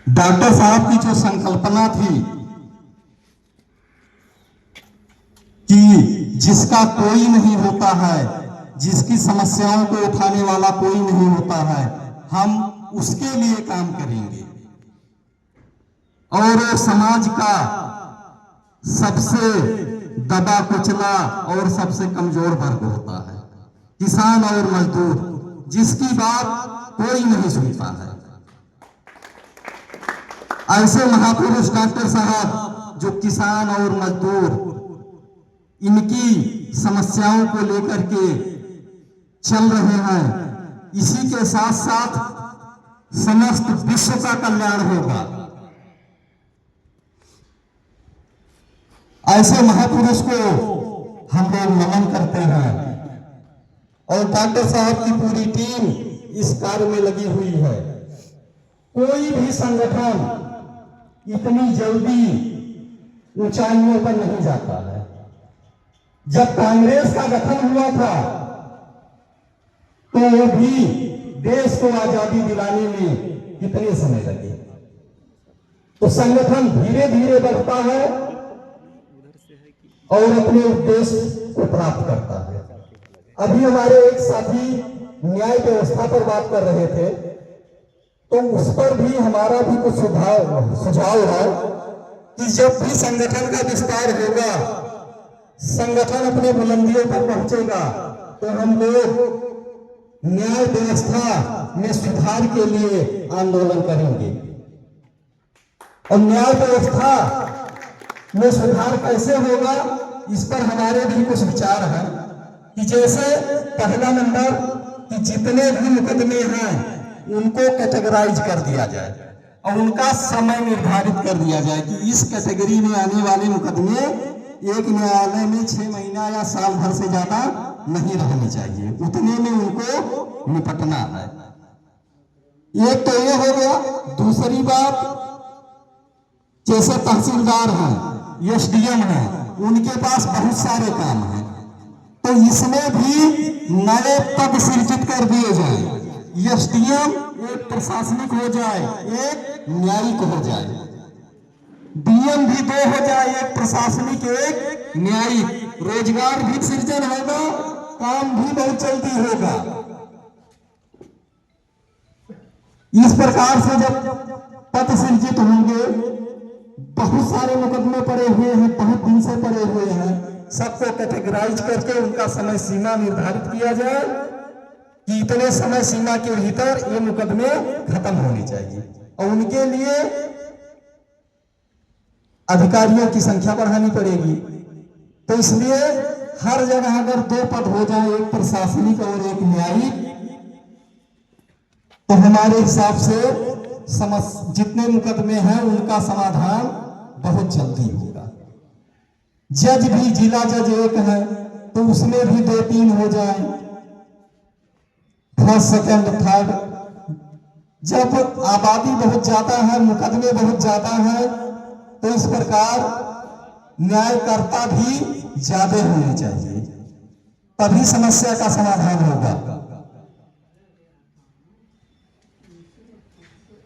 Doctor साहब की जो संकल्पना थी कि जिसका कोई नहीं होता है, जिसकी समस्याओं को उठाने वाला कोई नहीं होता है, हम उसके लिए काम करेंगे। और समाज का सबसे दबा कुचला और सबसे कमजोर वर्ग होता है किसान और मजदूर, जिसकी बात कोई नहीं सुनता है। ऐसे महापुरुष डॉक्टर साहब जो किसान और मजदूर इनकी समस्याओं को लेकर के चल रहे हैं, इसी के साथ साथ समस्त विश्व का कल्याण होगा। ऐसे महापुरुष को हम लोग नमन करते हैं और डॉक्टर साहब की पूरी टीम इस कार्य में लगी हुई है। कोई भी संगठन इतनी जल्दी ऊंचाइयों पर नहीं जाता है। जब कांग्रेस का गठन हुआ था तो वो भी देश को आजादी दिलाने में कितने समय लगे। तो संगठन धीरे धीरे बढ़ता है और अपने उद्देश्य को प्राप्त करता है। अभी हमारे एक साथी न्याय व्यवस्था पर बात कर रहे थे, तो उस पर भी हमारा भी कुछ सुझाव है कि जब भी संगठन का विस्तार होगा, संगठन अपने बुलंदियों पर पहुंचेगा, तो हम लोग न्याय व्यवस्था में सुधार के लिए आंदोलन करेंगे। और न्याय व्यवस्था में सुधार कैसे होगा, इस पर हमारे भी कुछ विचार हैं कि जैसे पहला नंबर कि जितने भी मुकदमे हैं उनको कैटेगराइज कर दिया जाए और उनका समय निर्धारित कर दिया जाए कि इस कैटेगरी में आने वाले मुकदमे एक न्यायालय में 6 महीना या साल भर से ज्यादा नहीं रहने चाहिए, उतने में उनको निपटना है। एक तो ये हो गया। दूसरी बात, जैसे तहसीलदार हैं, एसडीएम हैं, उनके पास बहुत सारे काम हैं, तो इसमें भी नए पद सृजित कर दिए जाए। एसडीएम एक प्रशासनिक हो जाए, एक न्यायिक हो जाए, डीएम भी 2 हो जाए, एक प्रशासनिक एक न्यायिक। रोजगार भी सृजन होगा, काम भी बहुत जल्दी होगा। इस प्रकार से जब पद सृजित होंगे, बहुत सारे मुकदमे पड़े हुए हैं, बहुत दिन से पड़े हुए हैं, सबको कैटेगराइज करके उनका समय सीमा निर्धारित किया जाए कि इतने समय सीमा के भीतर ये मुकदमे खत्म होने चाहिए। और उनके लिए अधिकारियों की संख्या बढ़ानी पड़ेगी। तो इसलिए हर जगह अगर 2 पद हो जाए, एक प्रशासनिक और एक न्यायिक, तो हमारे हिसाब से जितने मुकदमे हैं उनका समाधान बहुत जल्दी होगा। जज भी जिला जज एक है, तो उसमें भी 2-3 हो जाए, फर्स्ट सेकंड थर्ड। जब आबादी बहुत ज्यादा है, मुकदमे बहुत ज्यादा है, तो इस प्रकार न्यायकर्ता भी ज्यादा होने चाहिए, तभी समस्या का समाधान होगा।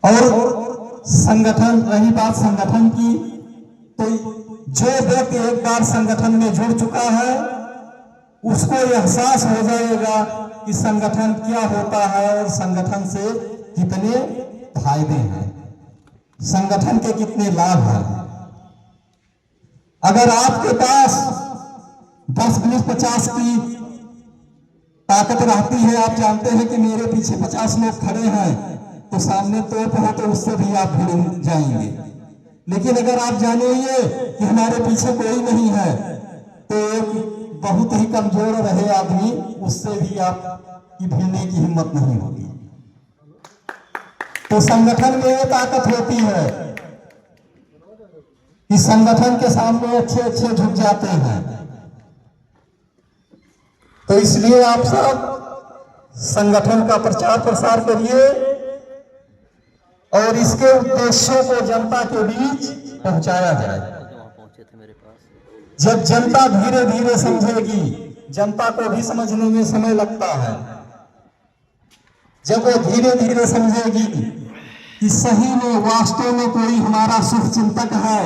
और संगठन, रही बात संगठन की, तो जो व्यक्ति एक बार संगठन में जुड़ चुका है उसको एहसास हो जाएगा कि संगठन क्या होता है और संगठन से कितने फायदे हैं, संगठन के कितने लाभ हैं। अगर आपके पास 10, 20, 50 की ताकत रहती है, आप जानते हैं कि मेरे पीछे 50 लोग खड़े हैं, तो सामने तोप हो तो उससे भी आप भिड़ जाएंगे। लेकिन अगर आप जानेंगे कि हमारे पीछे कोई नहीं है, तो एक बहुत ही कमजोर रहे आदमी, उससे भी आपकी भिड़ने की हिम्मत नहीं होगी। तो संगठन में ये ताकत होती है कि संगठन के सामने अच्छे झुक जाते हैं। तो इसलिए आप सब संगठन का प्रचार प्रसार करिए और इसके उद्देश्यों को जनता के बीच पहुंचाया जाए। जब जनता धीरे धीरे समझेगी, जनता को भी समझने में समय लगता है, जब वो धीरे धीरे समझेगी कि सही में वास्तव में कोई हमारा शुभ चिंतक है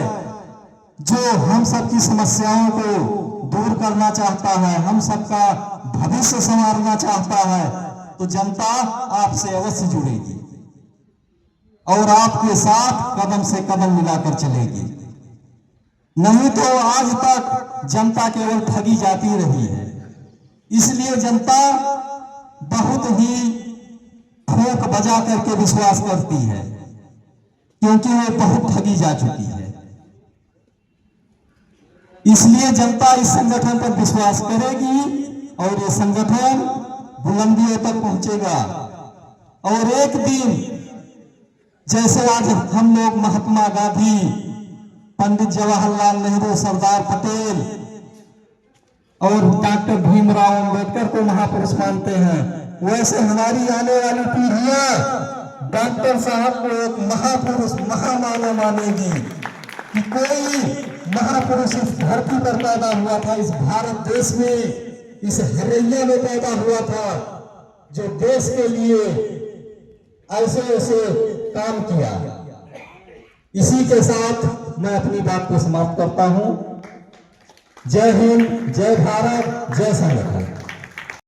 जो हम सबकी समस्याओं को दूर करना चाहता है, हम सबका भविष्य संवारना चाहता है, तो जनता आपसे अवश्य जुड़ेगी और आपके साथ कदम से कदम मिलाकर चलेगी। नहीं तो आज तक जनता केवल ठगी जाती रही है। इसलिए जनता बहुत ही ठोक बजा करके विश्वास करती है, क्योंकि वो बहुत ठगी जा चुकी है। इसलिए जनता इस संगठन पर विश्वास करेगी और ये संगठन बुलंदियों तक पहुंचेगा। और एक दिन जैसे आज हम लोग महात्मा गांधी, पंडित जवाहरलाल नेहरू, सरदार पटेल और डॉक्टर भीमराव अंबेडकर को महापुरुष मानते हैं, वैसे हमारी आने वाली पीढ़ियां डॉक्टर साहब को एक महापुरुष, महामानव मानेगी कि कोई महापुरुष इस धरती पर पैदा हुआ था, इस भारत देश में, इस हरियाणा में पैदा हुआ था, जो देश के लिए ऐसे ऐसे काम किया। इसी के साथ मैं अपनी बात को समाप्त करता हूं। जय हिंद, जय भारत, जय संगठन।